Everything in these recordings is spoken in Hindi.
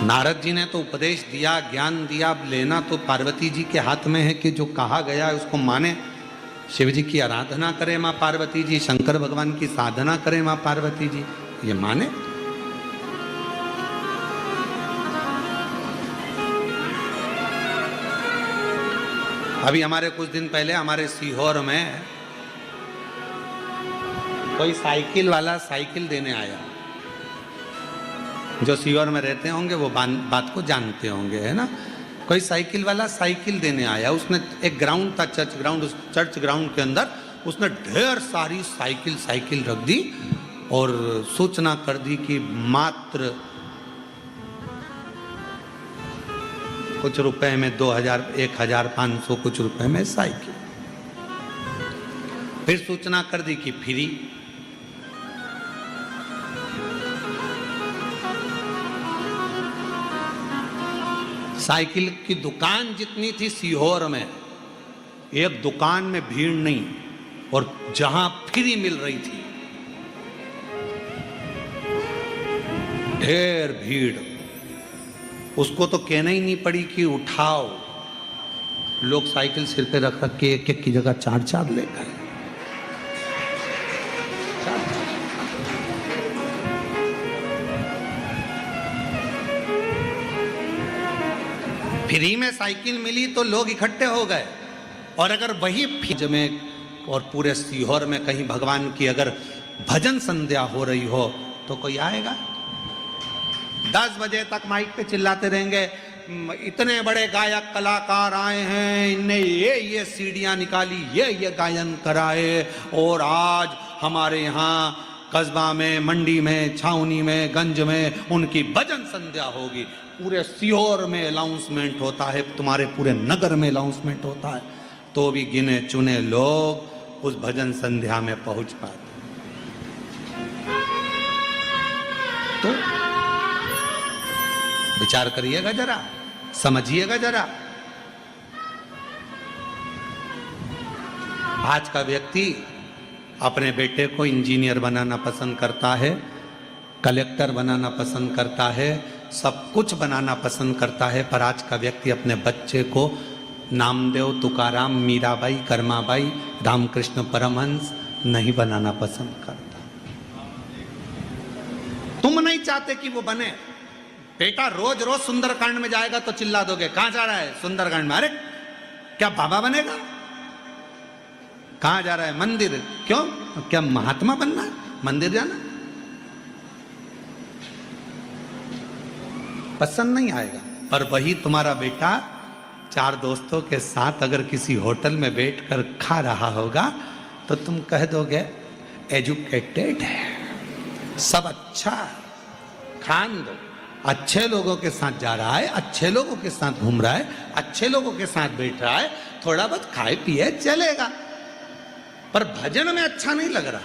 नारद जी ने तो उपदेश दिया, ज्ञान दिया, अब लेना तो पार्वती जी के हाथ में है कि जो कहा गया है उसको माने। शिव जी की आराधना करें माँ पार्वती जी, शंकर भगवान की साधना करें माँ पार्वती जी, ये माने। अभी हमारे कुछ दिन पहले हमारे सीहोर में कोई साइकिल वाला साइकिल देने आया। जो सीहोर में रहते होंगे वो बात को जानते होंगे, है ना। कोई साइकिल वाला साइकिल देने आया। उसने एक ग्राउंड था, चर्च ग्राउंड, उस चर्च ग्राउंड के अंदर उसने ढेर सारी साइकिल रख दी और सूचना कर दी कि मात्र कुछ रुपए में 2000, 1500 कुछ रुपए में साइकिल। फिर सूचना कर दी कि फ्री। साइकिल की दुकान जितनी थी सीहोर में, एक दुकान में भीड़ नहीं, और जहां फ्री मिल रही थी ढेर भीड़। उसको तो कहना ही नहीं पड़ी कि उठाओ। लोग साइकिल सिर पे रख रख के एक एक की जगह 4-4 ले गए। फ्री में साइकिल मिली तो लोग इकट्ठे हो गए। और अगर वही फ्री में और पूरे सीहोर में कहीं भगवान की अगर भजन संध्या हो रही हो तो कोई आएगा? 10 बजे तक माइक पे चिल्लाते रहेंगे, इतने बड़े गायक कलाकार आए हैं, इनने ये सीढ़ियां निकाली, ये गायन कराए, और आज हमारे यहाँ कस्बा में, मंडी में, छावनी में, गंज में उनकी भजन संध्या होगी। पूरे सीहोर में अनाउंसमेंट होता है, तुम्हारे पूरे नगर में अनाउंसमेंट होता है, तो भी गिने चुने लोग उस भजन संध्या में पहुंच पाते। तो विचार करिएगा जरा, समझिएगा जरा। आज का व्यक्ति अपने बेटे को इंजीनियर बनाना पसंद करता है, कलेक्टर बनाना पसंद करता है, सब कुछ बनाना पसंद करता है, पर आज का व्यक्ति अपने बच्चे को नामदेव, तुकाराम, मीराबाई, कर्माबाई, रामकृष्ण परमहंस नहीं बनाना पसंद करता। तुम नहीं चाहते कि वो बने। बेटा रोज रोज सुंदरकांड में जाएगा तो चिल्ला दोगे, कहां जा रहा है? सुंदरकांड में। अरे क्या बाबा बनेगा? कहां जा रहा है? मंदिर। क्यों? क्या महात्मा बनना है? मंदिर जाना पसंद नहीं आएगा। पर वही तुम्हारा बेटा 4 दोस्तों के साथ अगर किसी होटल में बैठकर खा रहा होगा तो तुम कह दोगे एजुकेटेड है, सब अच्छा, खान दो। अच्छे लोगों के साथ जा रहा है, अच्छे लोगों के साथ घूम रहा है, अच्छे लोगों के साथ बैठ रहा है, थोड़ा बहुत खाए पिए चलेगा। पर भजन में अच्छा नहीं लग रहा,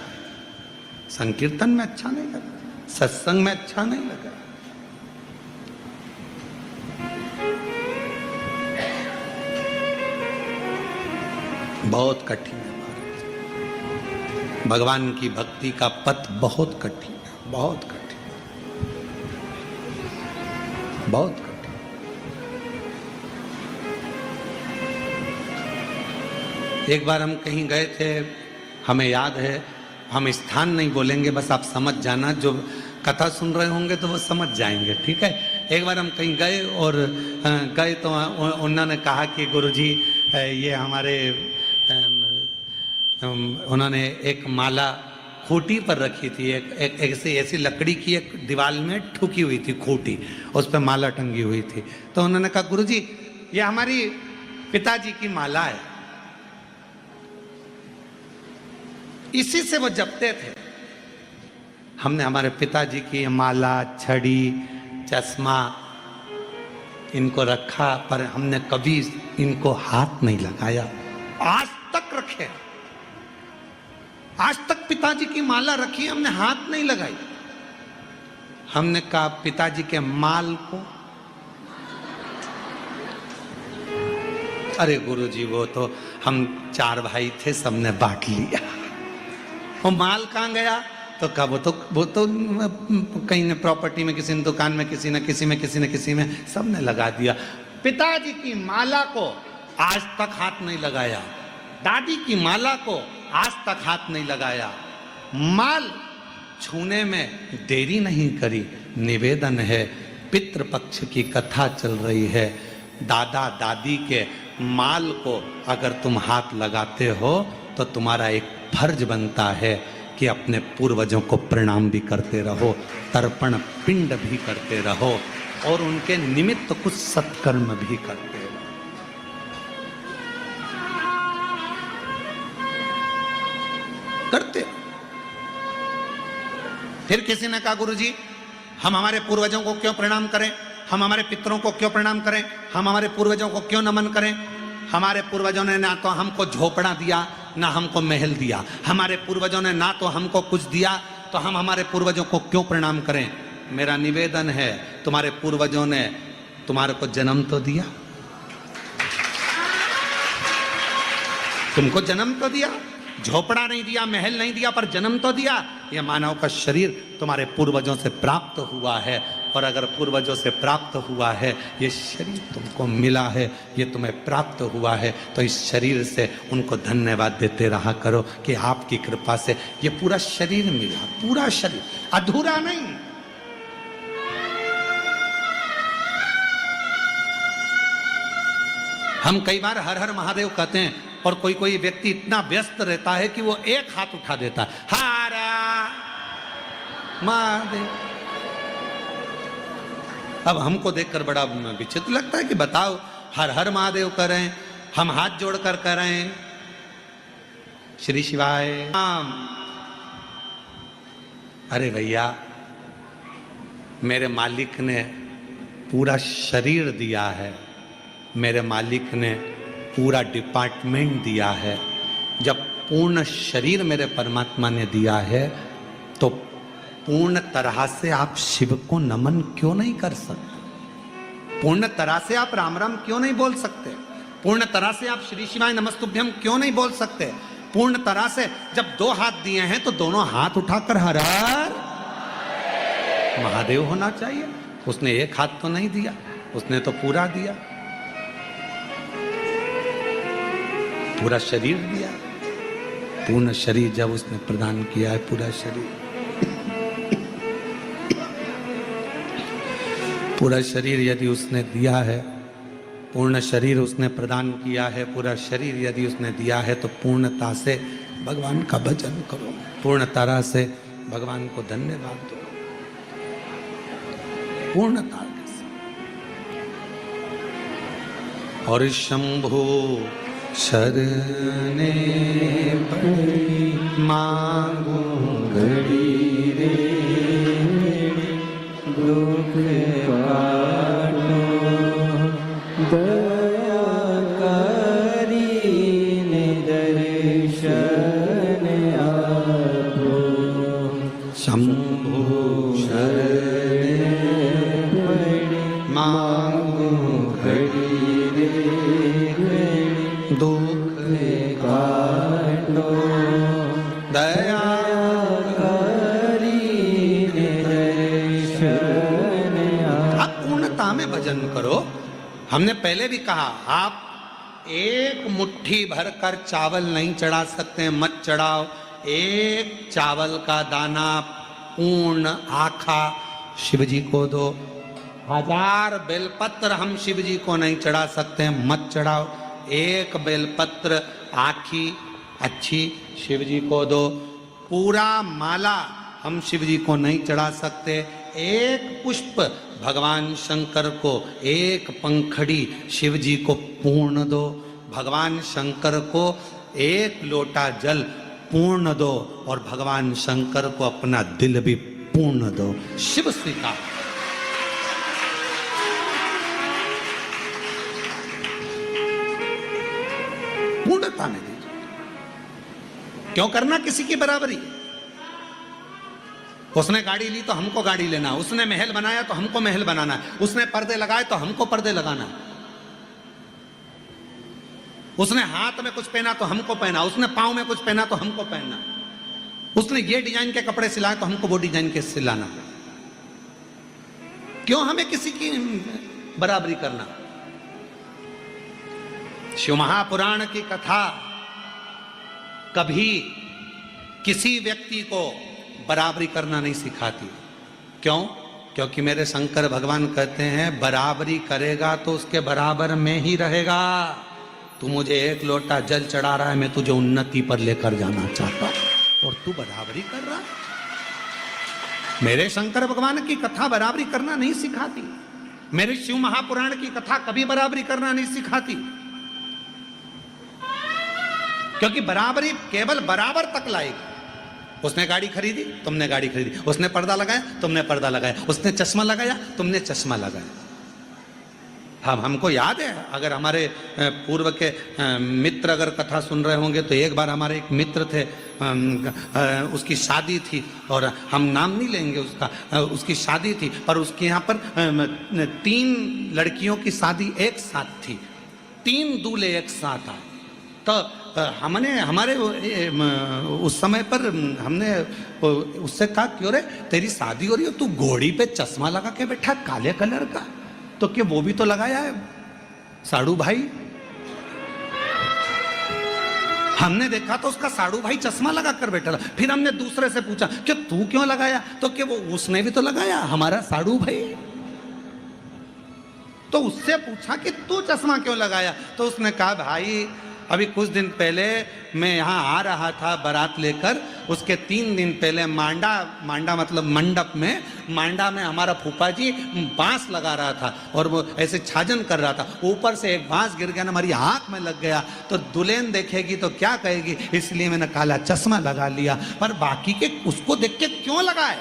संकीर्तन में अच्छा नहीं लग रहा, सत्संग में अच्छा नहीं लग रहा। बहुत कठिन है भारत। भगवान की भक्ति का पथ बहुत कठिन है, बहुत कठिन, बहुत कठिन। एक बार हम कहीं गए थे, हमें याद है, हम स्थान नहीं बोलेंगे, बस आप समझ जाना, जो कथा सुन रहे होंगे तो वो समझ जाएंगे, ठीक है। एक बार हम कहीं गए और गए तो उन्होंने कहा कि गुरुजी ये हमारे उन्होंने एक माला खूंटी पर रखी थी, एक ऐसी लकड़ी की एक दीवार में ठुकी हुई थी खूंटी, उस पर माला टंगी हुई थी। तो उन्होंने कहा गुरुजी ये हमारी पिताजी की माला है, इसी से वो जपते थे। हमने हमारे पिताजी की माला, छड़ी, चश्मा इनको रखा, पर हमने कभी इनको हाथ नहीं लगाया, आज तक रखे, आज तक पिताजी की माला रखी, हमने हाथ नहीं लगाई। हमने कहा पिताजी के माल को, अरे गुरुजी वो तो हम 4 भाई थे, सबने बांट लिया। वो माल कहां गया? तो कब वो तो कहीं ने प्रॉपर्टी में, किसी ने दुकान में, किसी ने किसी में सबने लगा दिया। पिताजी की माला को आज तक हाथ नहीं लगाया, दादी की माला को आज तक हाथ नहीं लगाया, माल छूने में देरी नहीं करी। निवेदन है, पितृपक्ष की कथा चल रही है, दादा दादी के माल को अगर तुम हाथ लगाते हो तो तुम्हारा एक फर्ज बनता है कि अपने पूर्वजों को प्रणाम भी करते रहो, तर्पण पिंड भी करते रहो और उनके निमित्त कुछ सत्कर्म भी करते रहो। करते। फिर किसी ने कहा गुरुजी हम हमारे पूर्वजों को क्यों प्रणाम करें, हम हमारे पितरों को क्यों प्रणाम करें, हम हमारे पूर्वजों को क्यों नमन करें? हमारे पूर्वजों ने ना तो हमको झोपड़ा दिया ना हमको महल दिया, हमारे पूर्वजों ने ना तो हमको कुछ दिया, तो हम हमारे पूर्वजों को क्यों प्रणाम करें? मेरा निवेदन है, तुम्हारे पूर्वजों ने तुम्हारे को जन्म तो दिया, तुमको जन्म तो दिया, झोपड़ा नहीं दिया, महल नहीं दिया, पर जन्म तो दिया। यह मानव का शरीर तुम्हारे पूर्वजों से प्राप्त हुआ है, और अगर पूर्वजों से प्राप्त हुआ है, ये शरीर तुमको मिला है, ये तुम्हें प्राप्त हुआ है, तो इस शरीर से उनको धन्यवाद देते रहा करो कि आपकी कृपा से ये पूरा शरीर मिला, पूरा शरीर, अधूरा नहीं। हम कई बार हर हर महादेव कहते हैं, और कोई कोई व्यक्ति इतना व्यस्त रहता है कि वो एक हाथ उठा देता है, हर महादेव। अब हमको देखकर बड़ा विचित्र लगता है कि बताओ हर हर महादेव करें, हम हाथ जोड़कर करें श्री शिवाय राम। अरे भैया, मेरे मालिक ने पूरा शरीर दिया है, मेरे मालिक ने पूरा डिपार्टमेंट दिया है। जब पूर्ण शरीर मेरे परमात्मा ने दिया है, तो पूर्ण तरह से आप शिव को नमन क्यों नहीं कर सकते? पूर्ण तरह से आप राम राम क्यों नहीं बोल सकते? पूर्ण तरह से आप श्री शिवाय नमस्तुभ्यम क्यों नहीं बोल सकते? पूर्ण तरह से जब दो हाथ दिए हैं तो दोनों हाथ उठाकर हर हर महादेव होना चाहिए। उसने एक हाथ तो नहीं दिया, उसने तो पूरा दिया, पूरा शरीर दिया। पूर्ण शरीर जब उसने प्रदान किया है, पूरा शरीर, पूरा शरीर यदि उसने दिया है, पूर्ण शरीर उसने प्रदान किया है, पूरा शरीर यदि उसने दिया है, तो पूर्णता से भगवान का भजन करो, पूर्ण तरह से भगवान को धन्यवाद दो, पूर्णता से। और शंभो शरणे पड़ी मांगू घड़ी रे, दुख काटो दया करी दर्शन आपो। शंभो शरणे पड़ी मांगू घड़ी रे, दुख काटो दया करी दर्शन। आप पूर्णता में भजन करो। हमने पहले भी कहा, आप एक मुट्ठी भरकर चावल नहीं चढ़ा सकते, मत चढ़ाओ। एक चावल का दाना पूर्ण आखा शिव जी को दो। 1000 बेलपत्र हम शिव जी को नहीं चढ़ा सकते, मत चढ़ाओ। एक बेलपत्र आखी अच्छी शिव जी को दो। पूरा माला हम शिव जी को नहीं चढ़ा सकते। एक पुष्प भगवान शंकर को, एक पंखड़ी शिव जी को पूर्ण दो। भगवान शंकर को एक लोटा जल पूर्ण दो, और भगवान शंकर को अपना दिल भी पूर्ण दो। शिव स्वीकार। पूर्णता में दीजिए। क्यों करना किसी की बराबरी? उसने गाड़ी ली तो हमको गाड़ी लेना, उसने महल बनाया तो हमको महल बनाना है, उसने पर्दे लगाए तो हमको पर्दे लगाना है, उसने हाथ में कुछ पहना तो हमको पहना, उसने पांव में कुछ पहना तो हमको पहनना। उसने ये डिजाइन के कपड़े सिलाए तो हमको वो डिजाइन के सिलाना। क्यों हमें किसी की बराबरी करना? शिव महापुराण की कथा कभी किसी व्यक्ति को बराबरी करना नहीं सिखाती। क्यों? क्योंकि मेरे शंकर भगवान कहते हैं बराबरी करेगा तो उसके बराबर में ही रहेगा। तू मुझे एक लोटा जल चढ़ा रहा है, मैं तुझे उन्नति पर लेकर जाना चाहता हूं और तू बराबरी कर रहा। मेरे शंकर भगवान की कथा बराबरी करना नहीं सिखाती। मेरे शिव महापुराण की कथा कभी बराबरी करना नहीं सिखाती। क्योंकि बराबरी केवल बराबर तक लाएगी। उसने गाड़ी खरीदी, तुमने गाड़ी खरीदी। उसने पर्दा लगाया, तुमने पर्दा लगाया। उसने चश्मा लगाया, तुमने चश्मा लगाया। हमको याद है, अगर हमारे पूर्व के मित्र अगर कथा सुन रहे होंगे तो एक बार हमारे एक मित्र थे, उसकी शादी थी और हम नाम नहीं लेंगे उसका, उसकी शादी थी और उसके यहाँ पर 3 लड़कियों की शादी एक साथ थी। 3 दूल्हे एक साथ आए। तो हमने हमारे उस समय पर हमने उससे कहा, क्यों रे तेरी शादी हो रही है, तू घोड़ी पे चश्मा लगा के बैठा काले कलर का, तो क्या वो भी तो लगाया है साड़ू भाई? हमने देखा तो उसका साड़ू भाई चश्मा लगा कर बैठा था। फिर हमने दूसरे से पूछा कि तू क्यों लगाया, तो क्या वो उसने भी तो लगाया हमारा साड़ू भाई। तो उससे पूछा कि तू चश्मा क्यों लगाया, तो उसने कहा भाई अभी कुछ दिन पहले मैं यहाँ आ रहा था बारात लेकर, उसके 3 दिन पहले मांडा मतलब मंडप में, मांडा में हमारा फूफा जी बांस लगा रहा था और वो ऐसे छाजन कर रहा था। ऊपर से एक बांस गिर गया ना, हमारी आंख में लग गया। तो दुल्हन देखेगी तो क्या कहेगी, इसलिए मैंने काला चश्मा लगा लिया। पर बाकी के उसको देख के क्यों लगाए?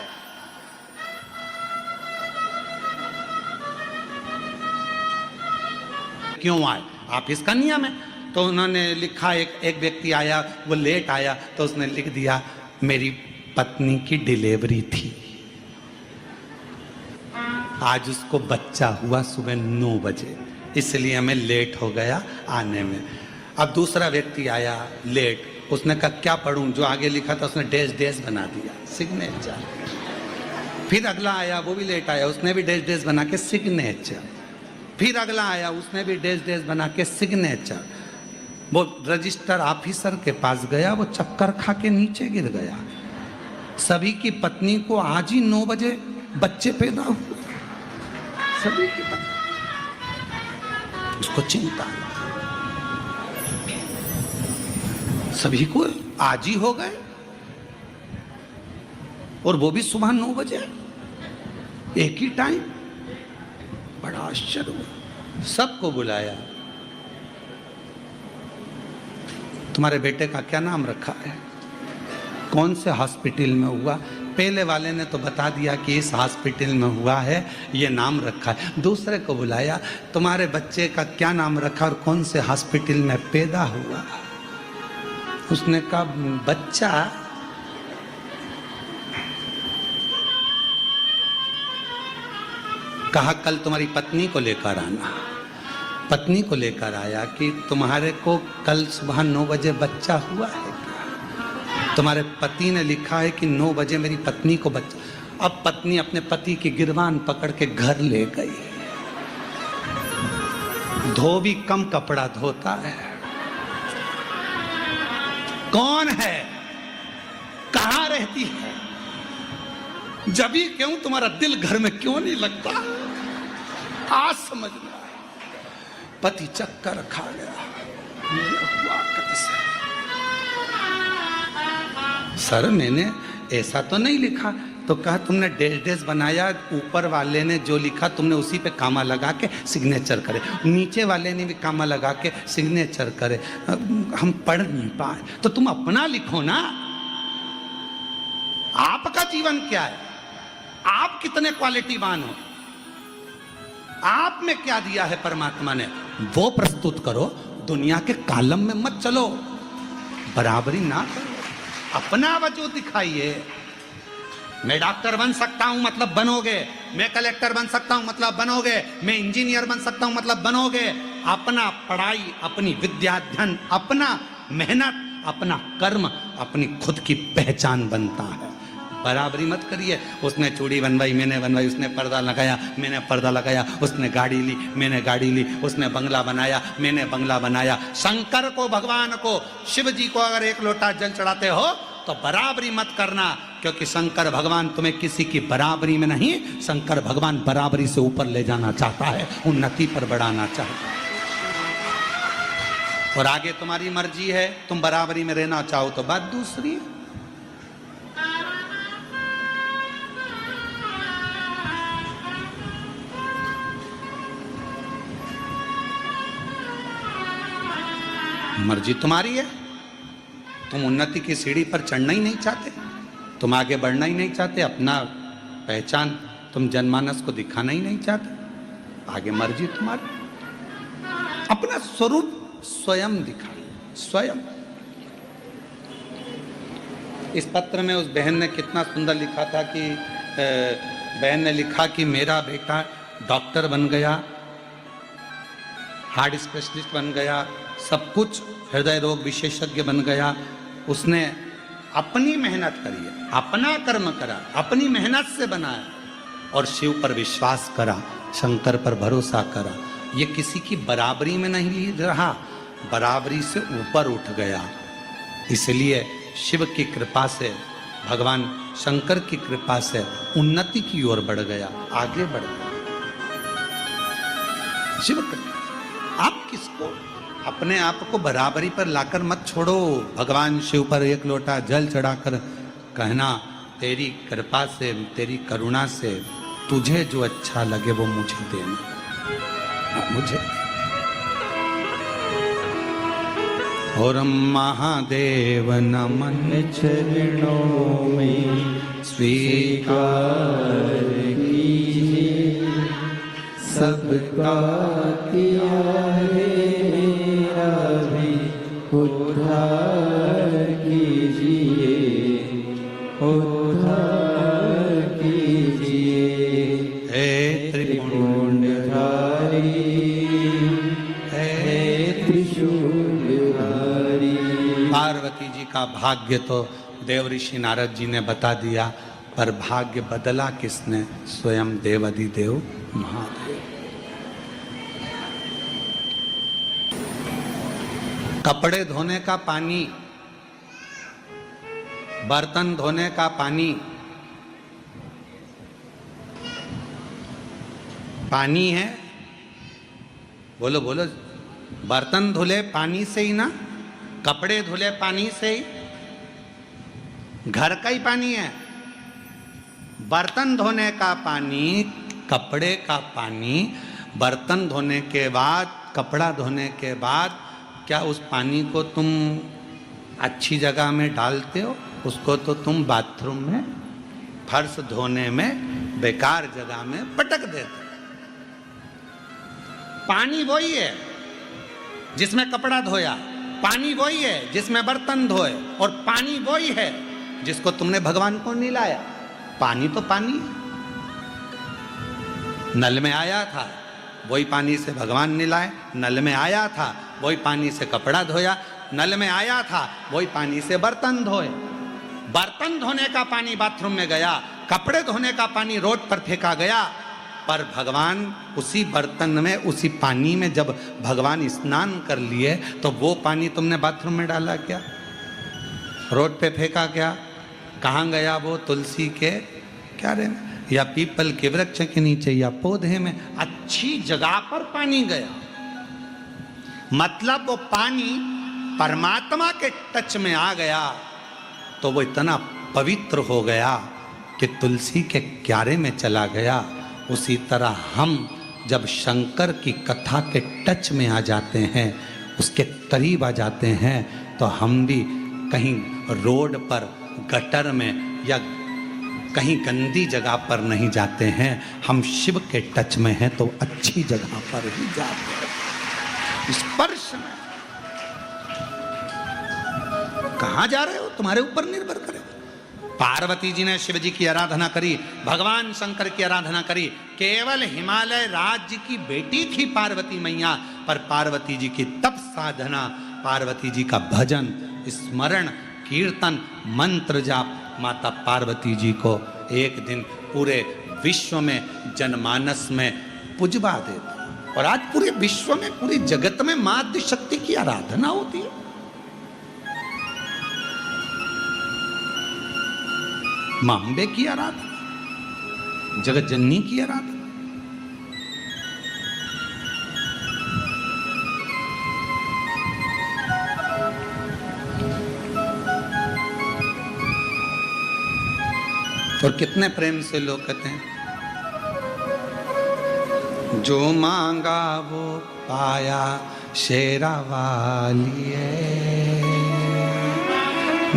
क्यों आए? आप इसका नियम है। तो उन्होंने लिखा, एक व्यक्ति आया, वो लेट आया तो उसने लिख दिया मेरी पत्नी की डिलीवरी थी, आज उसको बच्चा हुआ सुबह 9 बजे, इसलिए मैं लेट हो गया आने में। अब दूसरा व्यक्ति आया लेट, उसने कहा क्या पढ़ूं, जो आगे लिखा था उसने डैश डैश बना दिया, सिग्नेचर। फिर अगला आया, वो भी लेट आया, उसने भी डैश डैश बना के सिग्नेचर। फिर अगला आया, उसने भी डैश डैश बना के सिग्नेचर। वो रजिस्टर ऑफिसर के पास गया, वो चक्कर खा के नीचे गिर गया। सभी की पत्नी को आज ही 9 बजे बच्चे पैदा हुए, सभी की पत्नी, उसको चिंता, सभी को आज ही हो गए और वो भी सुबह 9 बजे, एक ही टाइम। बड़ा आश्चर्य हुआ। सबको बुलाया, तुम्हारे बेटे का क्या नाम रखा है, कौन से हॉस्पिटल में हुआ? पहले वाले ने तो बता दिया कि इस हॉस्पिटल में हुआ है, ये नाम रखा है। दूसरे को बुलाया, तुम्हारे बच्चे का क्या नाम रखा और कौन से हॉस्पिटल में पैदा हुआ? उसने कहा बच्चा कहा कल तुम्हारी पत्नी को लेकर आना। पत्नी को लेकर आया कि तुम्हारे को कल सुबह 9 बजे बच्चा हुआ है क्या? तुम्हारे पति ने लिखा है कि 9 बजे मेरी पत्नी को बच्चा। अब पत्नी अपने पति की गिरबान पकड़ के घर ले गई। धोबी कम कपड़ा धोता है। कौन है, कहां रहती है, जबी क्यों तुम्हारा दिल घर में क्यों नहीं लगता? आज समझ में आया। पति चक्कर खा गया, ये हुआ कैसे? सर मैंने ऐसा तो नहीं लिखा। तो कहा तुमने डैश डैश बनाया, ऊपर वाले ने जो लिखा तुमने उसी पे कामा लगा के सिग्नेचर करे, नीचे वाले ने भी कामा लगा के सिग्नेचर करे, हम पढ़ नहीं पाए। तो तुम अपना लिखो ना, आपका जीवन क्या है, आप कितने क्वालिटीवान हो, आप में क्या दिया है परमात्मा ने, वो प्रस्तुत करो। दुनिया के कालम में मत चलो, बराबरी ना करो, अपना वजूद दिखाइए। मैं डॉक्टर बन सकता हूं मतलब बनोगे, मैं कलेक्टर बन सकता हूं मतलब बनोगे, मैं इंजीनियर बन सकता हूं मतलब बनोगे। अपना पढ़ाई, अपनी विद्या, धन, अपना मेहनत, अपना कर्म अपनी खुद की पहचान बनता है। बराबरी मत करिए, उसने चूड़ी बनवाई मैंने बनवाई, उसने पर्दा लगाया मैंने पर्दा लगाया, उसने गाड़ी ली मैंने गाड़ी ली, उसने बंगला बनाया मैंने बंगला बनाया। शंकर को, भगवान को, शिव जी को अगर एक लोटा जल चढ़ाते हो तो बराबरी मत करना, क्योंकि शंकर भगवान तुम्हें किसी की बराबरी में नहीं, शंकर भगवान बराबरी से ऊपर ले जाना चाहता है, उन्नति पर बढ़ाना चाहता है। और आगे तुम्हारी मर्जी है, तुम बराबरी में रहना चाहो तो बात दूसरी है। मर्जी तुम्हारी है, तुम उन्नति की सीढ़ी पर चढ़ना ही नहीं चाहते, तुम आगे बढ़ना ही नहीं चाहते, अपना पहचान तुम जनमानस को दिखाना ही नहीं चाहते, आगे मर्जी तुम्हारी। अपना स्वरूप स्वयं दिखाइए, स्वयं। इस पत्र में उस बहन ने कितना सुंदर लिखा था कि बहन ने लिखा कि मेरा बेटा डॉक्टर बन गया, हार्ट स्पेशलिस्ट बन गया, सब कुछ, हृदय रोग विशेषज्ञ बन गया। उसने अपनी मेहनत करी है, अपना कर्म करा, अपनी मेहनत से बनाया और शिव पर विश्वास करा, शंकर पर भरोसा करा। ये किसी की बराबरी में नहीं रहा, बराबरी से ऊपर उठ गया। इसलिए शिव की कृपा से, भगवान शंकर की कृपा से उन्नति की ओर बढ़ गया, आगे बढ़ गया। शिव कृपा। आप किसको अपने आप को बराबरी पर लाकर मत छोड़ो। भगवान शिव पर एक लोटा जल चढ़ाकर कहना, तेरी कृपा से, तेरी करुणा से तुझे जो अच्छा लगे वो मुझे देना, मुझे। और महादेव नमन चरणों में स्वीकार कीजिए, सबका किया है मेरा भी उद्धार कीजिए, उद्धार कीजिए। हे त्रिपुंडधारी, हे त्रिशूलधारी। पार्वती जी का भाग्य तो देव ऋषि नारद जी ने बता दिया, पर भाग्य बदला किसने? स्वयं देवाधिदेव महादेव। कपड़े धोने का पानी, बर्तन धोने का पानी, पानी है, बोलो बोलो, बर्तन धुले पानी से ही ना, कपड़े धुले पानी से ही, घर का ही पानी है। बर्तन धोने का पानी, कपड़े का पानी, बर्तन धोने के बाद, कपड़ा धोने के बाद क्या उस पानी को तुम अच्छी जगह में डालते हो? उसको तो तुम बाथरूम में, फर्श धोने में बेकार जगह में पटक देते हो। पानी वही है जिसमें कपड़ा धोया, पानी वही है जिसमें बर्तन धोए, और पानी वही है जिसको तुमने भगवान को नहलाया। पानी तो पानी है। नल में आया था वही पानी से भगवान नहलाए, नल में आया था वही पानी से कपड़ा धोया, नल में आया था वही पानी से बर्तन धोए। बर्तन धोने का पानी बाथरूम में गया, कपड़े धोने का पानी रोड पर फेंका गया, पर भगवान उसी बर्तन में, उसी पानी में जब भगवान स्नान कर लिए तो वो पानी तुमने बाथरूम में डाला क्या? रोड पे फेंका क्या? कहाँ गया वो? तुलसी के क्यारे में या पीपल के वृक्ष के नीचे या पौधे में, अच्छी जगह पर पानी गया। मतलब वो पानी परमात्मा के टच में आ गया तो वो इतना पवित्र हो गया कि तुलसी के क्यारे में चला गया। उसी तरह हम जब शंकर की कथा के टच में आ जाते हैं, उसके करीब आ जाते हैं, तो हम भी कहीं रोड पर, गटर में या कहीं गंदी जगह पर नहीं जाते हैं। हम शिव के टच में हैं तो अच्छी जगह पर ही जाते हैं। स्पर्श में कहां जा रहे हो तुम्हारे ऊपर निर्भर करे। पार्वती जी ने शिव जी की आराधना करी, भगवान शंकर की आराधना करी। केवल हिमालय राज्य की बेटी थी पार्वती मैया, पर पार्वती जी की तप साधना, पार्वती जी का भजन, स्मरण कीर्तन मंत्र जाप माता पार्वती जी को एक दिन पूरे विश्व में जनमानस में पुजवा देते। और आज पूरे विश्व में पूरे जगत में मां आदि शक्ति की आराधना होती है। मां अम्बे की आराधना, जगत जननी की आराधना। और कितने प्रेम से लोग कहते हैं, जो मांगा वो पाया शेरा वालिए,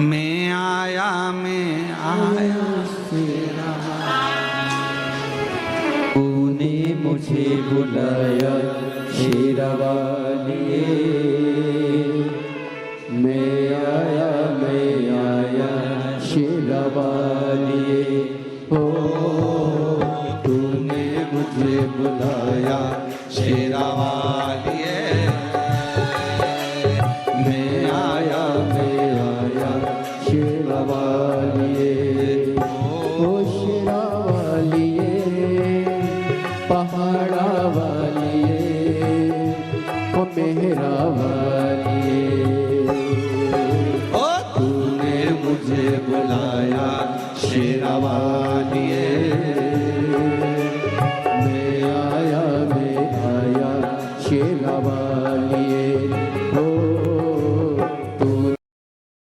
मैं आया शेरा, तूने मुझे बुलाया शेरा वालिए, मैं आया शेरा वालिए, ओ तूने मुझे बुलाया शेरा वालिए, मैं आया शेरा वालिए, ओ शेरा वालिए, पहाड़ा वालिए, ओ मेहरा वालिए, ओ तूने मुझे बुलाया शेरा वालिए,